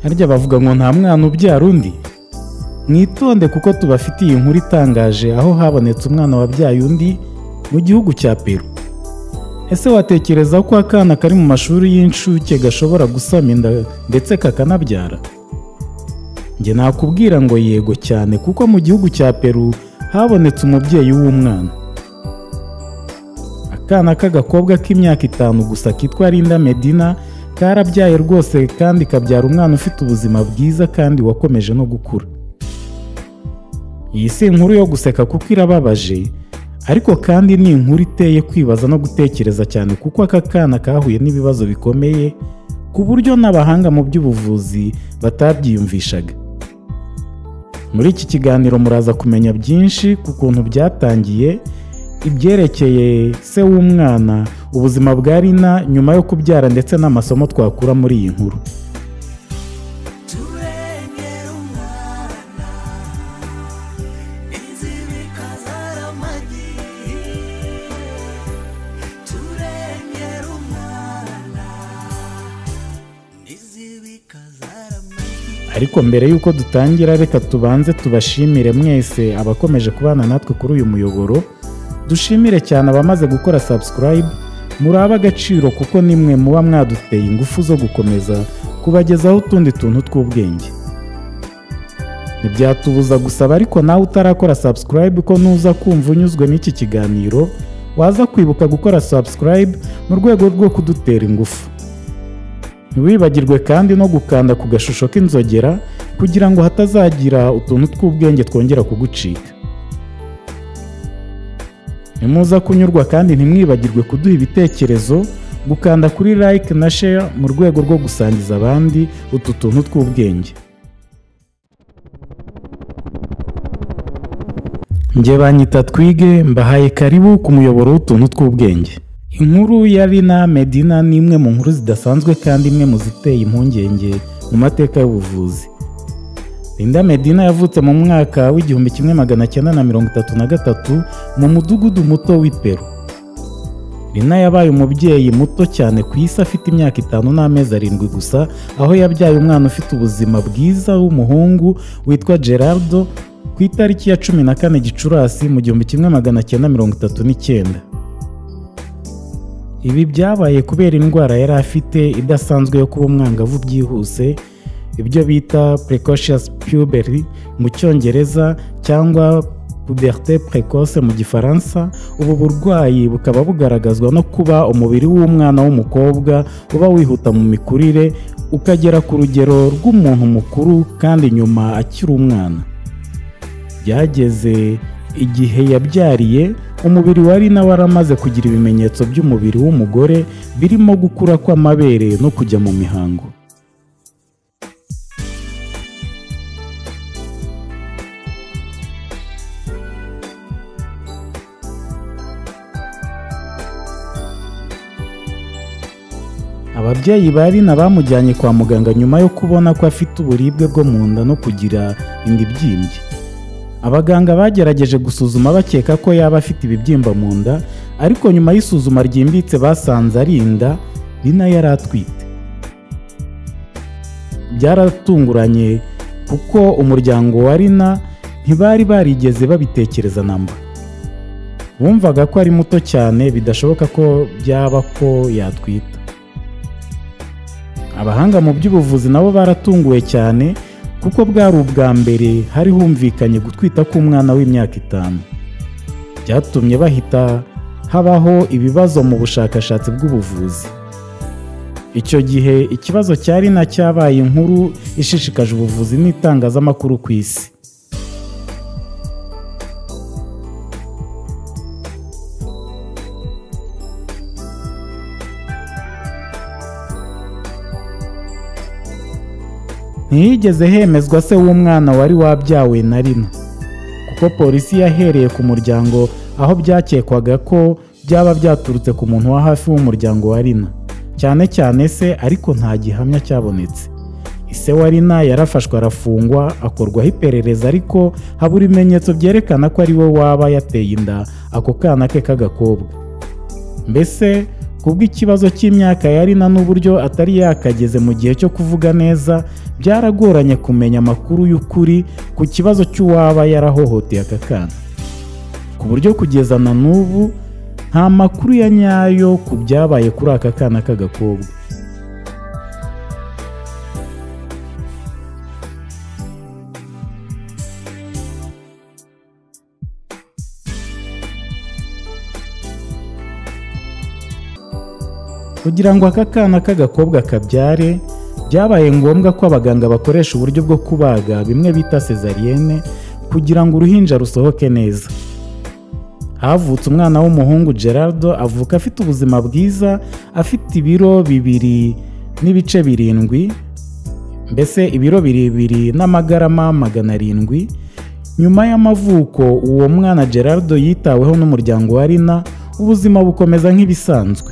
harya bavuga ngo nta mwana ubyara undi. Mwitonde kuko tubafitiye inkuru itangaje aho habonetse umwana wabyaye undi mu gihugu cya Peru. Ese watekereza ko akana kari mu mashuri y'incuke gashobora gusama inda ndetse kakanabyara? Nge nakubwira ngo yego cyane kuko mu gihugu cya Peru habonetse umubyeyi w'umwana. Akana k'agakobwa k'imyaka 5 gusa kitwa Linda Medina karabyaye rwose kandi kabyara umwana ufite ubuzima bwiza kandi wakomeje no gukura. Iyi si inkuru yo guseka kuko irababaje, ariko kandi ni inkuru iteye kwibaza no gutekereza cyane kuko aka kana kahuye n'ibibazo bikomeye ku buryo n'abahanga mu by'ubuvuzi batabyiyumvishaga. Muri iki kiganiro muraza kumenya byinshi ku kuntu byatangiye, ibyerekeye se w'umwana, ubuzima bwa Lina nyuma yo kubyara ndetse n'amasomo twakura muri iyi nkuru. Ariko mbere yuko dutangira reka tubanze tubashimire mwese abakomeje kubana natwe kuri uyu muyoboro. Dushimire cyane abamaze gukora subscribe, muraba agaciro kuko nimwe muba mwaduteye ingufu zo gukomeza kubagezaho utundi tuntu tw'ubwenge. Ntibyatubuza gusaba ariko nawe utarakora subscribe ko nuza kumva unyuzwe n'iki kiganiro waza kwibuka gukora subscribe mu rwego rwo kudutera ingufu. Ntiwibagirwe kandi no gukanda ku gashusho k'inzogera kugira ngo hatazagira utuntu tw'ubwenge twongera kugucika. Nimuza kunyurwa kandi ntimwibagirwe kuduha ibitekerezo, gukanda kuri like na share mu rwego rwo gusangiza abandi utu tuntu tw'ubwenge. Nge banyita Twige, mbahaye karibu ku muyoboro w'utuntu tw'ubwenge. Inkuru ya Lina Medina ni imwe mu nkuru zidasanzwe kandi imwe mu ziteye impungenge mu mateka y'ubuvuzi. Linda Medina yavutse mu mwaka w'1933 mu mudugudu muto w'i Peru. Lina yabaye umubyeyi muto cyane ku isi afite imyaka 5 n'amezi 7 gusa, aho yabyaye umwana ufite ubuzima bwiza w'umuhungu witwa Gerardo ku itariki ya 14 Gicurasi mu 1939. Ibi byabaye kubera indwara yari afite idasanzwe yo kuba umwangavu byihuse, ibyo bita precocious puberty mu Cyongereza cyangwa puberté précoce mu Gifaransa. Ubu burwayi bukaba bugaragazwa no kuba umubiri w'umwana w'umukobwa uba wihuta mu mikurire ukagera ku rugero rw'umuntu mukuru kandi nyuma akiri umwana. Byageze igihe yabyariye, umubiri wa Lina waramaze kugira ibimenyetso by'umubiri w'umugore birimo gukura kw'amabere no kujya mu mihango. Ababyeyi ba Lina bamujyanye kwa muganga nyuma yo kubona ko afite uburibwe bwo mu nda no kugira inda ibyimbye. Abaganga bagerageje gusuzuma bakeka ko yaba afite ibibyimba mu nda, ariko nyuma y'isuzuma ryimbitse basanze ari inda Lina yari atwite. Byaratunguranye kuko umuryango wa Lina ntibari barigeze babitekereza namba. Bumvaga ko ari muto cyane bidashoboka ko byaba ko yatwita. Abahanga mu by'ubuvuzi nabo baratunguwe cyane kuko bwari ubwa mbere hari humvikanye gutwita k'umwana w'imyaka 5. Byatumye bahita habaho ibibazo mu bushakashatsi bw'ubuvuzi. Icyo gihe ikibazo cyari na cyabaye inkuru ishishikaje ubuvuzi n'itangazamakuru ku isi. Ntiyigeze hemezwa se w'umwana wari wabyawe na Lina, kuko polisi yahereye ku muryango aho byakekwaga ko byaba byaturutse ku muntu wa hafi w'umuryango wa Lina, cyane cyane se, ariko nta gihamya cyabonetse. Ise wa Lina yarafashwe arafungwa akorwaho iperereza, ariko habura ibimenyetso byerekana ko ari we waba yateye inda ako kana ke k'agakobwa. Mbese kubw'ikibazo cy'imyaka yari na n'uburyo atari yakageze mu gihe cyo kuvuga neza, byaragoranye kumenya amakuru y'ukuri ku kibazo cy'uwaba yarahohoteye aka kana, ku buryo kugeza na n'ubu nta makuru ya nyayo ku byabaye kuri aka kana k'agakobwa. Kugira ngo aka kana k'agakobwa kabyare, byabaye ngombwa ko abaganga bakoresha uburyo bwo kubaga bimwe bita cesarienne kugira ngo uruhinja rusohoke neza. Havutse umwana w'umuhungu Gerardo, avuka afite ubuzima bwiza, afite ibiro 2.7, mbese ibiro 2 n'amagarama 700. Nyuma y'amavuko uwo mwana Gerardo yitaweho n'umuryango wa Rina, ubuzima bukomeza nk'ibisanzwe.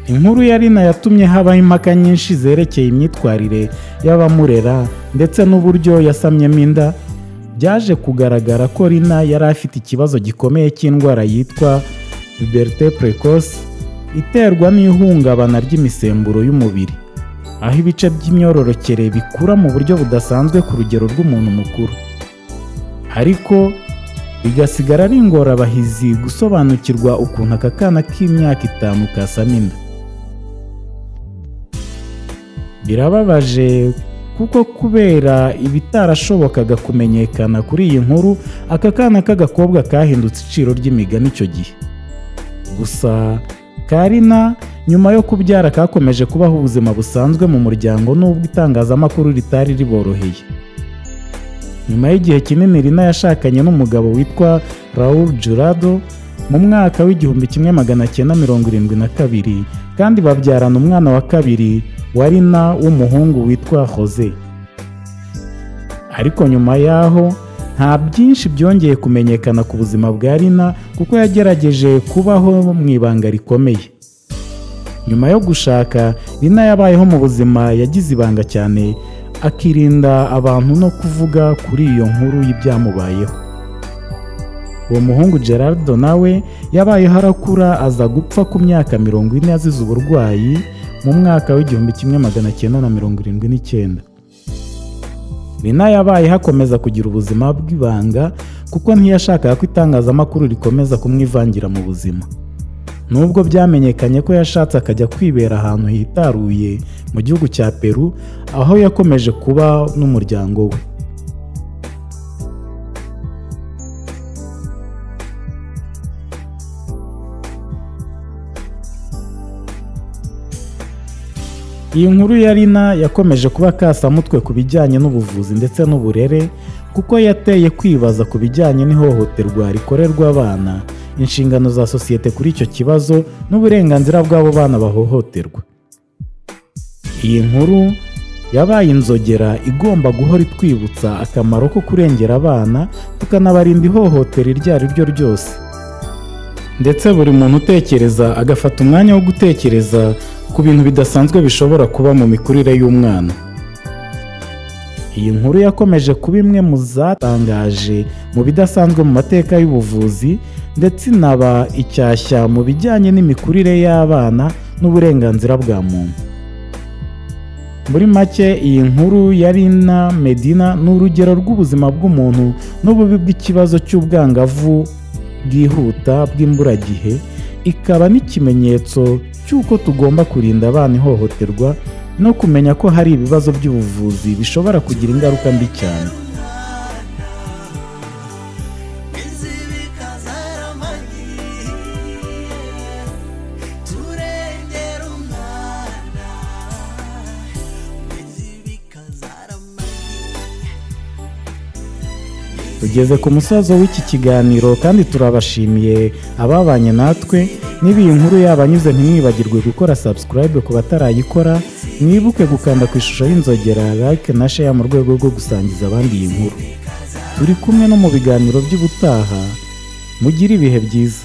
Inkuru ya Rina yatumye habaho impaka nyinshi zerekeye imyitwarire y'abamurera ndetse n'uburyo yasamyemo inda. Byaje kugaragara ko Rina yari afite ikibazo gikomeye cy'indwara yitwa puberté précoce, iterwa n'ihungabana ry'imisemburo y'umubiri, aho ibice by'imyororokere bikura mu buryo budasanzwe ku rugero rw'umuntu mukuru, ariko bigasigara ari ingorabahizi gusobanukirwa ukuntu aka kana k'imyaka 5 kasama inda. Birababaje kuko kubera ibitarashobokaga kumenyekana kuri iyi nkuru, aka kana k'agakobwa kahindutse iciro ry'imigani icyo gihe. Gusa Karina nyuma yo kubyara kakomeje kubaho ubuzima busanzwe mu muryango, nubwo itangazamakuru ritari riboroheye. Nyuma y'igihe kinini Rina yashakanye n'umugabo witwa Raul Jurado mu mwaka w'1972, kandi babyarana umwana wa kabiri wa Rina w'umuhungu witwa Jose. Ariko nyuma yaho nta byinshi byongeye kumenyekana ku buzima bwa Rina, kuko yagerageje kubaho mu ibanga rikomeye. Nyuma yo gushaka, Rina yabayeho mu buzima yagize ibanga cyane, akirinda abantu no kuvuga kuri iyo nkuru y'ibyamubayeho. Uwo muhungu Gerardo nawe yabayeho arakura, aza gupfa ku myaka 40 azize uburwayi mu mwaka w'1979. Rina yabaye hakomeza kugira ubuzima bw'ibanga, kuko ntiyashakaga ko itangazamakuru rikomeza kumwivangira mu buzima. Nubwo byamenyekanye ko yashatse akajya kwibera ahantu hitaruye mu gihugu cya Peru, aho yakomeje kuba n'umuryango we. Iyi nkuru ya Rina yakomeje kuba kasamutwe ku bijyanye n'ubuvuzi ndetse n'uburere, kuko yateye kwibaza ku bijyanye n'ihohoterwa rikorerwa abana, inshingano za sosiyete kuri icyo kibazo n'uburenganzira bw'abo bana bahohoterwa. Iyi nkuru yabaye inzogera igomba guhora itwibutsa akamaro ko kurengera abana, tukanabarinda ihohotera iryo ari ryo ryose. Ndetse buri muntu utekereza agafata umwanya wo gutekereza ku bintu bidasanzwe bishobora kuba mu mikurire y'umwana. Iyi nkuru yakomeje kuba imwe mu zatangaje mu bidasanzwe mu mateka y'ubuvuzi, ndetse inaba icyashya mu bijyanye n'imikurire y'abana n'uburenganzira bwa muntu. Muri make, iyi nkuru ya Rina Medina ni urugero rw'ubuzima bw'umuntu n'ububi bw'ikibazo cy'ubwangavu bwihuta bw'imburagihe, ikaba n'ikimenyetso cy'uko tugomba kurinda abana ihohoterwa no kumenya ko hari ibibazo by'ubuvuzi bishobora kugira ingaruka mbi cyane. Tugeze ku musozo w'iki kiganiro, kandi turabashimiye ababanye natwe. Niba iyi nkuru yabanyuze, ntimwibagirwe gukora subscribe ku batarayikora, mwibuke gukanda ku ishusho y'inzogera, like na share mu rwego rwo gusangiza abandi iyi nkuru. Turi kumwe no mu biganiro by'ubutaha, mugire ibihe byiza.